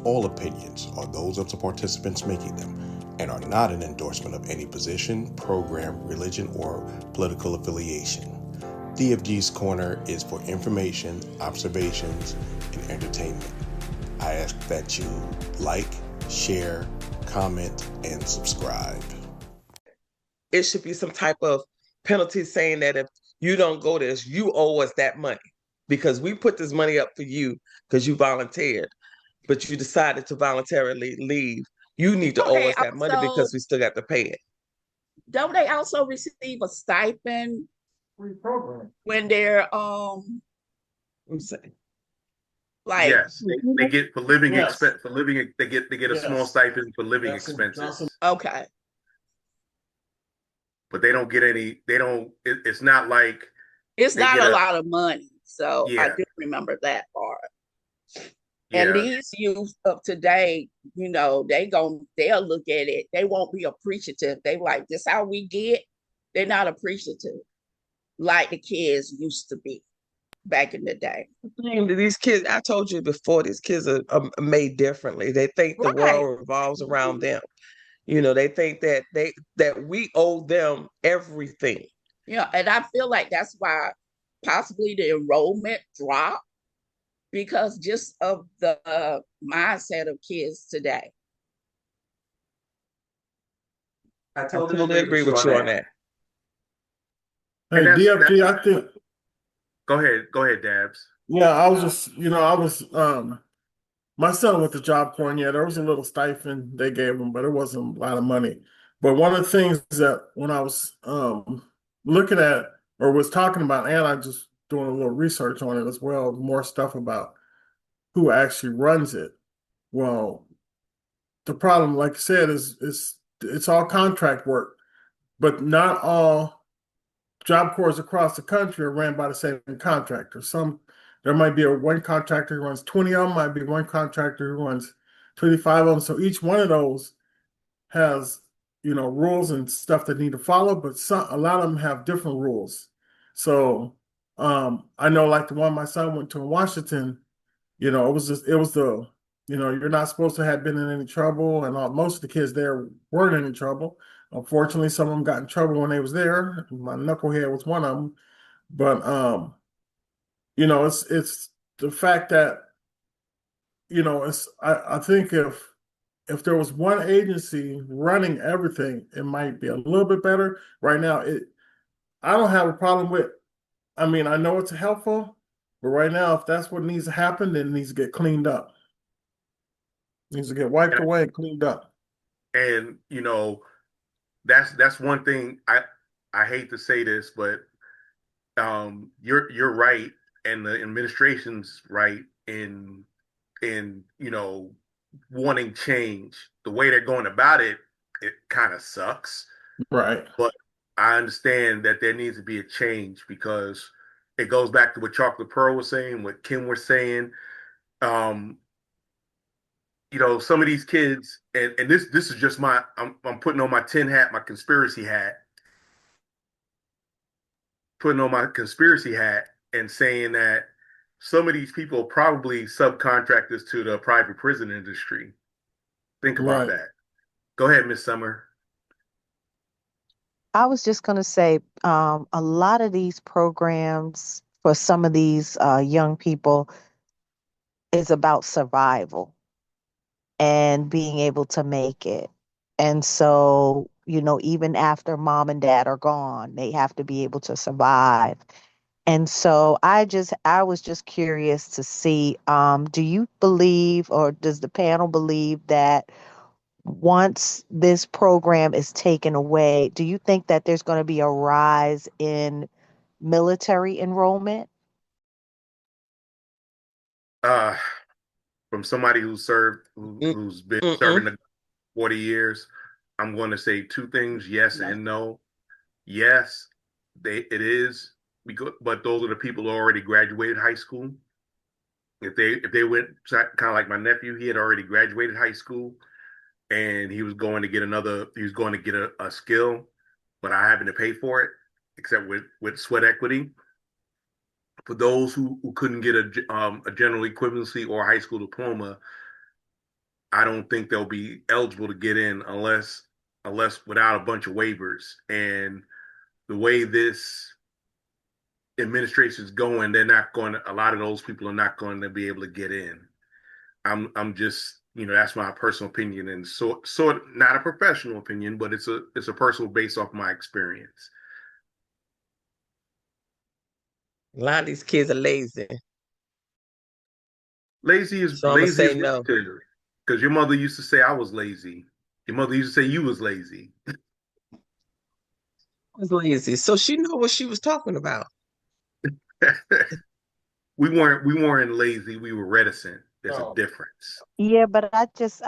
All opinions are those of the participants making them and are not an endorsement of any position, program, religion, or political affiliation. DFG's Corner is for information, observations, and entertainment. I ask that you like, share, comment, and subscribe. It should be some type of penalty saying that if you don't go this, you owe us that money because we put this money up for you because you volunteered, but you decided to voluntarily leave. You need to owe us that money because we still got to pay it. Don't they also receive a stipend when they're like yes, they get for living expense for living they get a small stipend for living expenses. Okay. But they don't get any, it's not like it's not a lot of money. So yeah. I do remember that part. Yeah. And these youth of today, they'll look at it. They won't be appreciative. They like, this how we get. They're not appreciative like the kids used to be back in the day. These kids, I told you before, these kids are made differently. They think the world revolves around them. They think that we owe them everything. Yeah, and I feel like that's why possibly the enrollment dropped because just of the mindset of kids today. I totally agree with you on that. Hey, DFG, I think. Go ahead, Dabs. Yeah, I was just, my son went to Job Corps, and there was a little stipend they gave him, but it wasn't a lot of money. But one of the things that when I was looking at or was talking about, and I just doing a little research on it as well, more stuff about who actually runs it. Well, the problem, like I said, is it's all contract work, but not all Job Corps across the country are ran by the same contractor. There might be one contractor who runs 20 of them, might be one contractor who runs 25 of them. So each one of those has, rules and stuff that need to follow, but a lot of them have different rules. So I know like the one my son went to in Washington, it was you're not supposed to have been in any trouble, and most of the kids there weren't in any trouble. Unfortunately, some of them got in trouble when they was there. My knucklehead was one of them. But it's the fact that I think if there was one agency running everything, it might be a little bit better. Right now, I don't have a problem with. I mean, I know it's helpful, but right now, if that's what needs to happen, then it needs to get cleaned up. It needs to get wiped away and cleaned up. And that's one thing I hate to say this, but you're right, and the administration's right in wanting change. The way they're going about it kind of sucks. Right. But I understand that there needs to be a change because it goes back to what Chocolate Pearl was saying, what Kim was saying. Some of these kids, and this is just I'm putting on my tin hat, my conspiracy hat, and saying that some of these people are probably subcontractors to the private prison industry. Think about that. Go ahead, Miss Summer. I was just going to say a lot of these programs for some of these young people is about survival and being able to make it. And so, even after mom and dad are gone, they have to be able to survive. And so I was just curious to see, do you believe, or does the panel believe that once this program is taken away, do you think that there's going to be a rise in military enrollment? From somebody who's been serving 40 years, I'm going to say two things: yes and no. Yes, it is, but those are the people who already graduated high school. If they went kind of like my nephew, he had already graduated high school, and he was going to get a skill, but I having to pay for it, except with sweat equity. For those who couldn't get a general equivalency or a high school diploma, I don't think they'll be eligible to get in unless without a bunch of waivers. And the way this administration is going, they're not going to, a lot of those people are not going to be able to get in. I'm just, that's my personal opinion, and so not a professional opinion, but it's a personal based off my experience. A lot of these kids are lazy. Lazy is So I'm gonna say no. relative, because your mother used to say I was lazy. Your mother used to say you was lazy. I was lazy. So she knew what she was talking about. we weren't lazy. We were reticent. There's a difference. Yeah, but I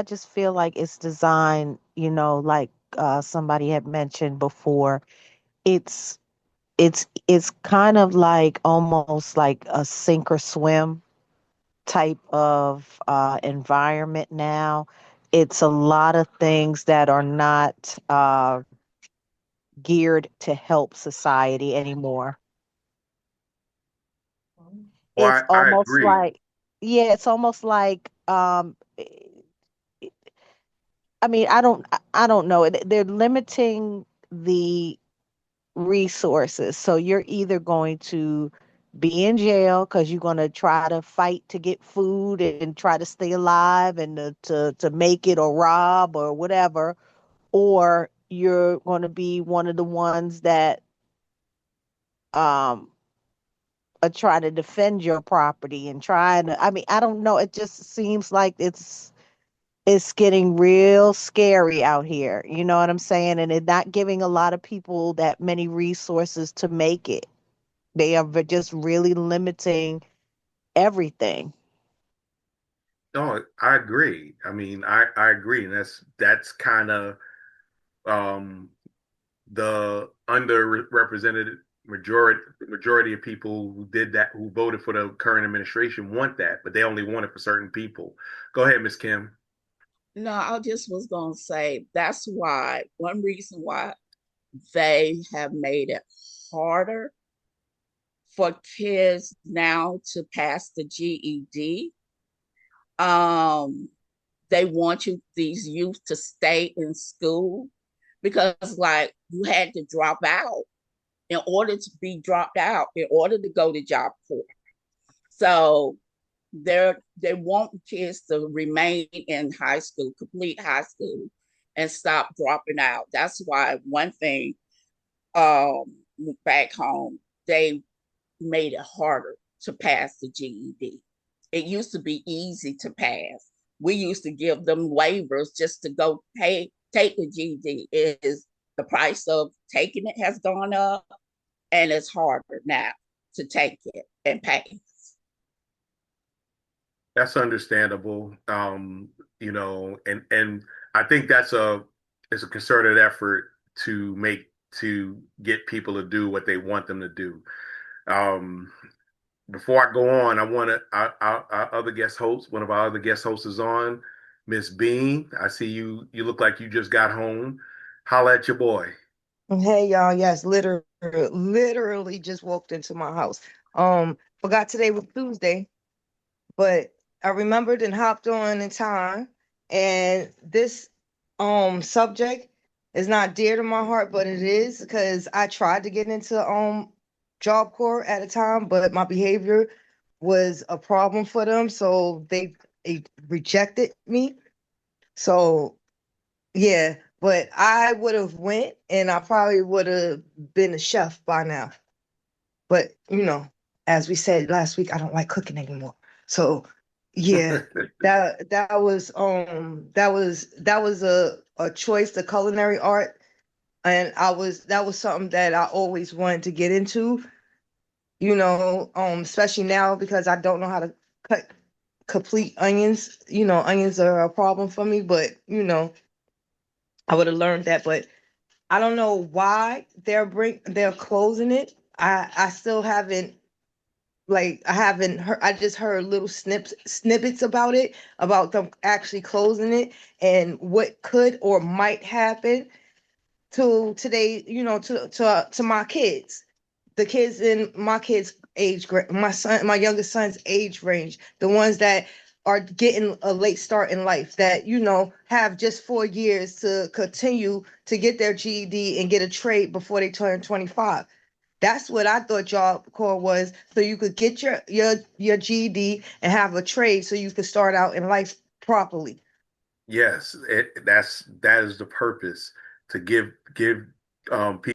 just feel like it's designed, like somebody had mentioned before. It's it's kind of like almost like a sink or swim type of environment now. It's a lot of things that are not geared to help society anymore. Well, It's I almost agree. like, yeah, it's almost like I mean, I don't know. They're limiting the resources. So you're either going to be in jail because you're going to try to fight to get food and try to stay alive and to make it or rob or whatever, or you're going to be one of the ones that um are trying to defend your property and trying to, I mean, I don't know. It just seems like it's getting real scary out here. You know what I'm saying? And it's not giving a lot of people that many resources to make it. They are just really limiting everything. No, I agree. I mean, I agree, and that's kind of um the underrepresented majority of people who did that, who voted for the current administration, want that, but they only want it for certain people. Go ahead, Miss Kim. No, I just was going to say that's why, one reason why they have made it harder for kids now to pass the GED. Um, they want these youth to stay in school because, like, you had to drop out in order to be dropped out, in order to go to Job Corps. So they want kids to remain in high school, complete high school, and stop dropping out. That's why one thing um, back home, they made it harder to pass the GED. It used to be easy to pass. We used to give them waivers just to go take the GED. It is the price of taking it has gone up, and it's harder now to take it and pay. That's understandable. And I think it's a concerted effort to get people to do what they want them to do. Um, Before I go on, I want to our other guest host, one of our other guest hosts is on, Miss Bean. I see you. You look like you just got home. Holla at your boy. Hey y'all, yes, literally just walked into my house. Forgot today was Tuesday, but I remembered and hopped on in time. And this subject is not dear to my heart, but it is because I tried to get into Job Corps at a time, but my behavior was a problem for them, so they rejected me. So yeah, but I would have went and I probably would have been a chef by now. But as we said last week, I don't like cooking anymore. So yeah, that was a choice, the culinary art. And that was something that I always wanted to get into, especially now because I don't know how to cut complete onions. Onions are a problem for me, but I would have learned that, but I don't know why they're closing it. I still haven't, like, I haven't heard. I just heard little snippets about them actually closing it and what could or might happen to today, to my kids. The kids in my kids age, my youngest son's age range, the ones that are getting a late start in life, that, you know, have just 4 years to continue to get their GED and get a trade before they turn 25. That's what I thought Job Corps was, so you could get your GED and have a trade so you could start out in life properly. Yes, that is the purpose, to give people